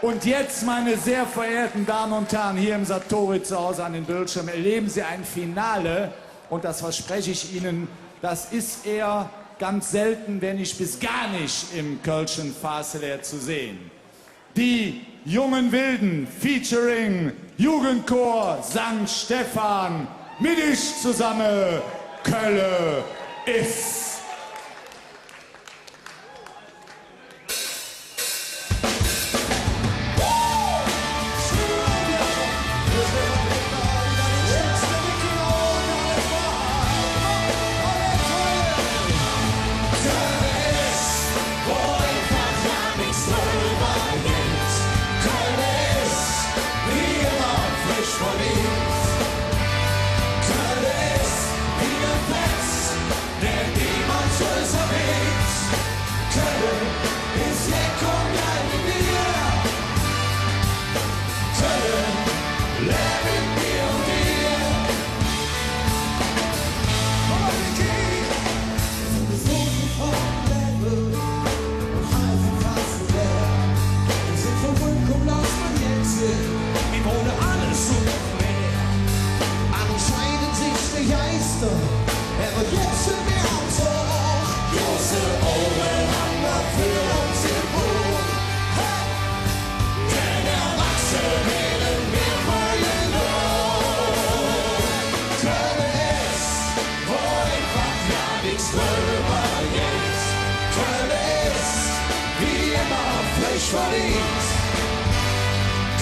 Und jetzt, meine sehr verehrten Damen und Herren, hier im Satori zu Hause an den Bildschirmen, erleben Sie ein Finale. Und das verspreche ich Ihnen, das ist eher ganz selten, wenn nicht bis gar nicht im Kölschen Faseler zu sehen. Die Jungen Wilden featuring Jugendchor St. Stephan mit ich zusammen Kölle ist.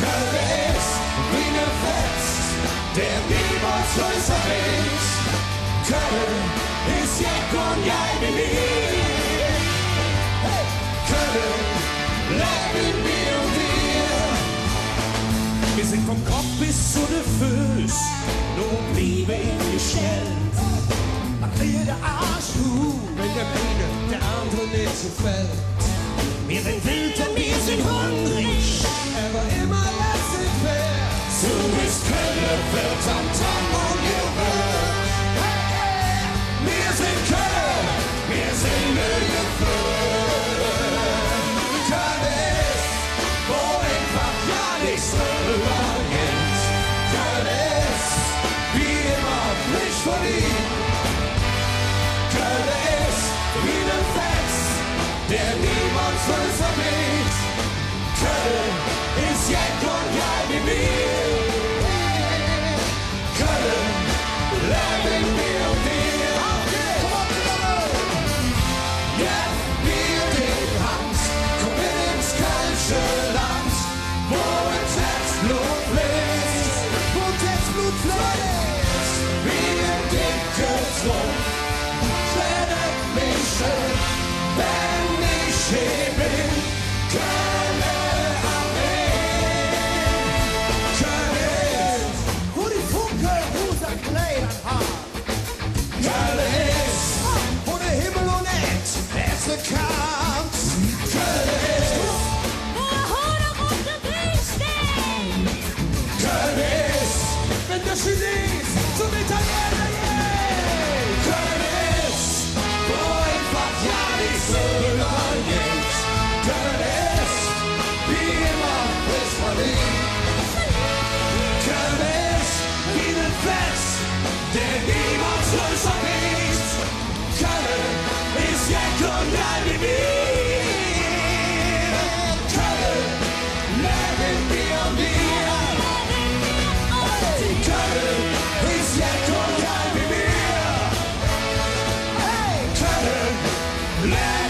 Kölle ist wie ne Fest, der niemals größer wird. Kölle ist Jack und Jaibeli. Kölle, leben wir und wir. Wir sind vom Kopf bis zu den Füßen, nur bliebe ich gestellt. Man kriegt der Arsch zu, wenn der eine der andere nicht so fällt. Wir sind wild und wir sind hungrig, aber immer laissez-faire. So ist Kölle, verdammt und gewöhnt. Hey, wir sind Kölle, wir sind Müllgefühl. Kölle ist, wo einfach ja nichts drüber geht. Kölle ist, wie immer, pflichtverliebt. Kölle ist, wie ne Fest, der niemals größer wird. Kölle ist Jack und Jaibeli. Kölle, leben wir und wir. Ja, wir den Hand, komm ins Kölsche Land, wo ins Herzblut fließt. Wo Herzblut fließt. Wie ein dicker Trumpf, schlägt mich schön, wenn ich hier bin. Kölle am Ring. Kölle ist, wo die Funke rosa Kleidern hat. Kölle ist, wo der Himmel und Erd bekannt. Kölle ist, wo der Hohn auf der Wüste. Kölle ist, wenn der Chines zum Italiener geht. Kölle ist, wo einfach ja nichts drüber geht. Kölle ist, wie immer frisch verliebt. Kölle ist, wie ne Fest, der niemals größer wird. Kölle ist Jack und Jaibeli. Kölle, leben wir und wir. Kölle ist Jack und Jaibeli. Hey, Kölle, leben